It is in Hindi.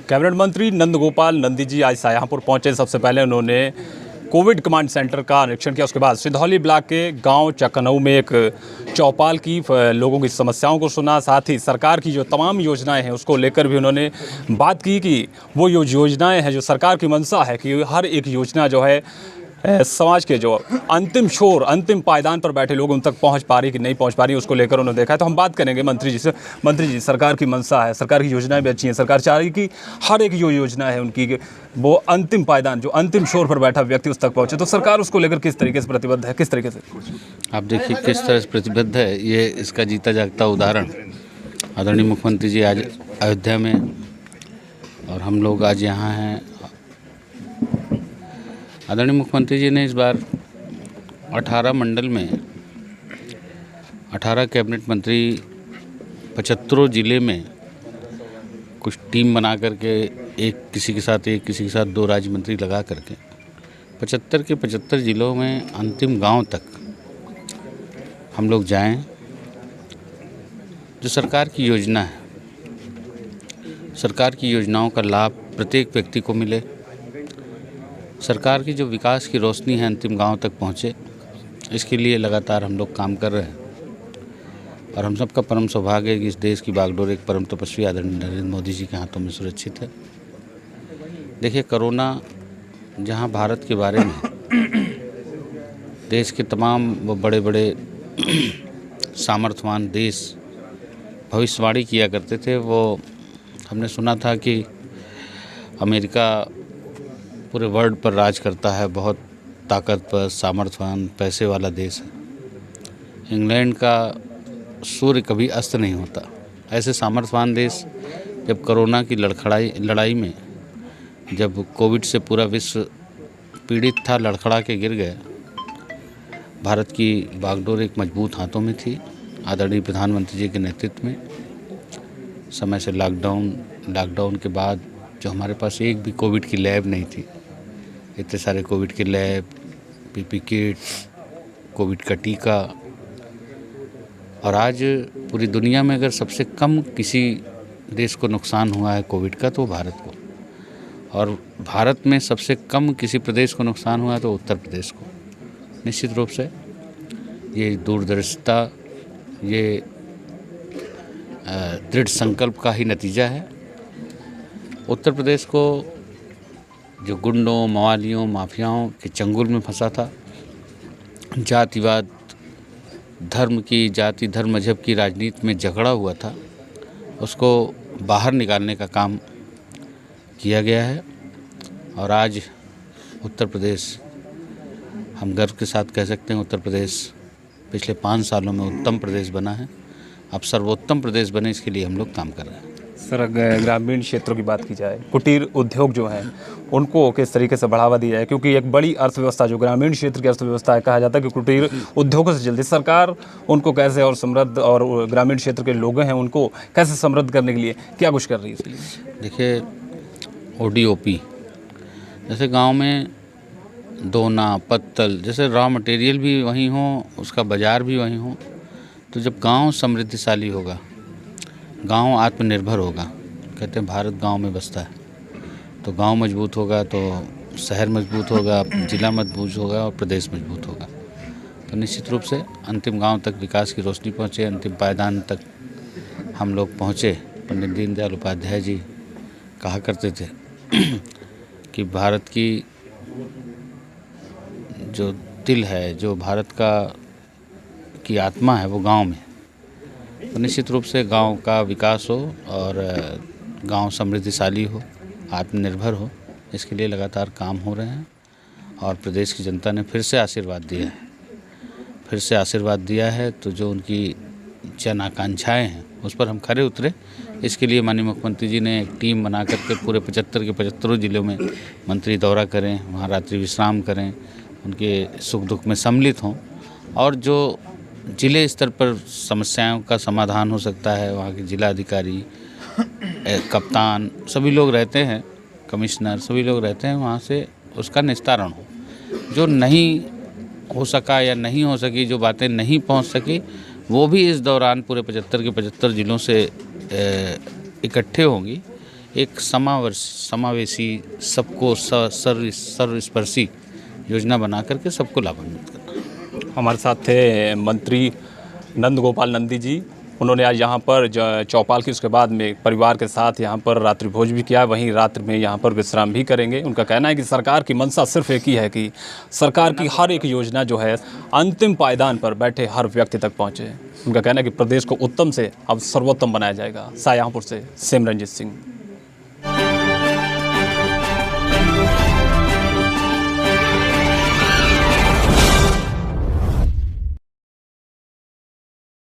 कैबिनेट मंत्री नंदगोपाल नंदी जी आज शाहजहाँपुर पहुंचे। सबसे पहले उन्होंने कोविड कमांड सेंटर का निरीक्षण किया। उसके बाद सिधौली ब्लॉक के गांव चकनऊ में एक चौपाल की, लोगों की समस्याओं को सुना। साथ ही सरकार की जो तमाम योजनाएं हैं उसको लेकर भी उन्होंने बात की कि वो योजनाएं हैं जो सरकार की मंशा है कि हर एक योजना जो है समाज के जो अंतिम छोर, अंतिम पायदान पर बैठे लोग उन तक पहुंच पा रही कि नहीं पहुंच पा रही, उसको लेकर उन्होंने देखा है। तो हम बात करेंगे मंत्री जी से। मंत्री जी, सरकार की मंशा है, सरकार की योजनाएं भी अच्छी हैं, सरकार चाह रही कि हर एक जो योजना है उनकी वो अंतिम पायदान, जो अंतिम छोर पर बैठा व्यक्ति उस तक पहुंचे, तो सरकार उसको लेकर किस तरीके से प्रतिबद्ध है, किस तरीके से? आप देखिए किस तरह से प्रतिबद्ध है, ये इसका जीता जागता उदाहरण आदरणीय मुख्यमंत्री जी आज अयोध्या में और हम लोग आज यहाँ हैं। आदरणीय मुख्यमंत्री जी ने इस बार 18 मंडल में 18 कैबिनेट मंत्री 75 ज़िले में कुछ टीम बना करके एक किसी के साथ 2 राज्य मंत्री लगा करके 75 के 75 ज़िलों में अंतिम गांव तक हम लोग जाएं। जो सरकार की योजना है, सरकार की योजनाओं का लाभ प्रत्येक व्यक्ति को मिले, सरकार की जो विकास की रोशनी है अंतिम गांव तक पहुंचे, इसके लिए लगातार हम लोग काम कर रहे हैं। और हम सबका परम सौभाग्य है कि इस देश की बागडोर एक परम तपस्वी आदरणीय नरेंद्र मोदी जी के हाथों में सुरक्षित है। देखिए, कोरोना जहां भारत के बारे में देश के तमाम वो बड़े बड़े सामर्थ्यवान देश भविष्यवाणी किया करते थे, वो हमने सुना था कि अमेरिका पूरे वर्ल्ड पर राज करता है, बहुत ताकतवर, सामर्थ्यवान, पैसे वाला देश है। इंग्लैंड का सूर्य कभी अस्त नहीं होता। ऐसे सामर्थ्यवान देश जब कोरोना की लड़ाई में जब कोविड से पूरा विश्व पीड़ित था, लड़खड़ा के गिर गया, भारत की बागडोर एक मजबूत हाथों में थी। आदरणीय प्रधानमंत्री जी के नेतृत्व में समय से लॉकडाउन के बाद जो हमारे पास एक भी कोविड की लैब नहीं थी, इतने सारे कोविड के लैब, पीपी किट, कोविड का टीका, और आज पूरी दुनिया में अगर सबसे कम किसी देश को नुकसान हुआ है कोविड का तो भारत को, और भारत में सबसे कम किसी प्रदेश को नुकसान हुआ है तो उत्तर प्रदेश को। निश्चित रूप से ये दूरदर्शिता, ये दृढ़ संकल्प का ही नतीजा है। उत्तर प्रदेश को जो गुंडों, मवालियों, माफियाओं के चंगुल में फंसा था, जातिवाद, जाति धर्म मजहब की राजनीति में झगड़ा हुआ था, उसको बाहर निकालने का काम किया गया है। और आज उत्तर प्रदेश, हम गर्व के साथ कह सकते हैं, उत्तर प्रदेश पिछले 5 सालों में उत्तम प्रदेश बना है। अब सर्वोत्तम प्रदेश बने, इसके लिए हम लोग काम कर रहे हैं। सर, ग्रामीण क्षेत्रों की बात की जाए, कुटीर उद्योग जो हैं उनको किस तरीके से बढ़ावा दिया जाए, क्योंकि एक बड़ी अर्थव्यवस्था जो ग्रामीण क्षेत्र की अर्थव्यवस्था है, कहा जाता है कि कुटीर उद्योगों से जल्दी सरकार उनको कैसे और समृद्ध, और ग्रामीण क्षेत्र के लोग हैं उनको कैसे समृद्ध करने के लिए क्या कुछ कर रही है इसके लिए? देखिए, ODOP जैसे गांव में दोना, पत्तल जैसे रॉ मटेरियल भी वहीं हो, उसका बाज़ार भी वहीं हो, तो जब गांव समृद्धिशाली होगा, गांव आत्मनिर्भर होगा, कहते हैं भारत गांव में बसता है, तो गांव मजबूत होगा तो शहर मजबूत होगा, जिला मजबूत होगा और प्रदेश मजबूत होगा। तो निश्चित रूप से अंतिम गांव तक विकास की रोशनी पहुँचे, अंतिम पायदान तक हम लोग पहुँचे। पंडित दीनदयाल उपाध्याय जी कहा करते थे कि भारत की जो दिल है, जो भारत की आत्मा है, वो गांव में। तो निश्चित रूप से गांव का विकास हो और गांव समृद्धिशाली हो, आत्मनिर्भर हो, इसके लिए लगातार काम हो रहे हैं। और प्रदेश की जनता ने फिर से आशीर्वाद दिया है, तो जो उनकी जन आकांक्षाएँ हैं उस पर हम खरे उतरे। इसके लिए माननीय मुख्यमंत्री जी ने एक टीम बना करके पूरे 75 के 75 ज़िलों में मंत्री दौरा करें, वहाँ रात्रि विश्राम करें, उनके सुख दुख में सम्मिलित हों, और जो जिले स्तर पर समस्याओं का समाधान हो सकता है, वहाँ के जिला अधिकारी, कप्तान सभी लोग रहते हैं, कमिश्नर सभी लोग रहते हैं, वहाँ से उसका निस्तारण हो। जो नहीं हो सका या नहीं हो सकी, जो बातें नहीं पहुँच सकी, वो भी इस दौरान पूरे 75 के 75 ज़िलों से इकट्ठे होंगी। एक समावेशी सबको सर्वस्पर्शी योजना बना करके सबको लाभान्वित करना। हमारे साथ थे मंत्री नंद गोपाल नंदी जी। उन्होंने आज यहाँ पर चौपाल की उसके बाद में परिवार के साथ यहाँ पर रात्रि भोज भी किया, वहीं रात्रि में यहाँ पर विश्राम भी करेंगे। उनका कहना है कि सरकार की मंशा सिर्फ एक ही है कि सरकार की हर एक योजना जो है अंतिम पायदान पर बैठे हर व्यक्ति तक पहुँचे। उनका कहना है कि प्रदेश को उत्तम से अब सर्वोत्तम बनाया जाएगा। शाहजहाँपुर से सिमरनजीत सिंह।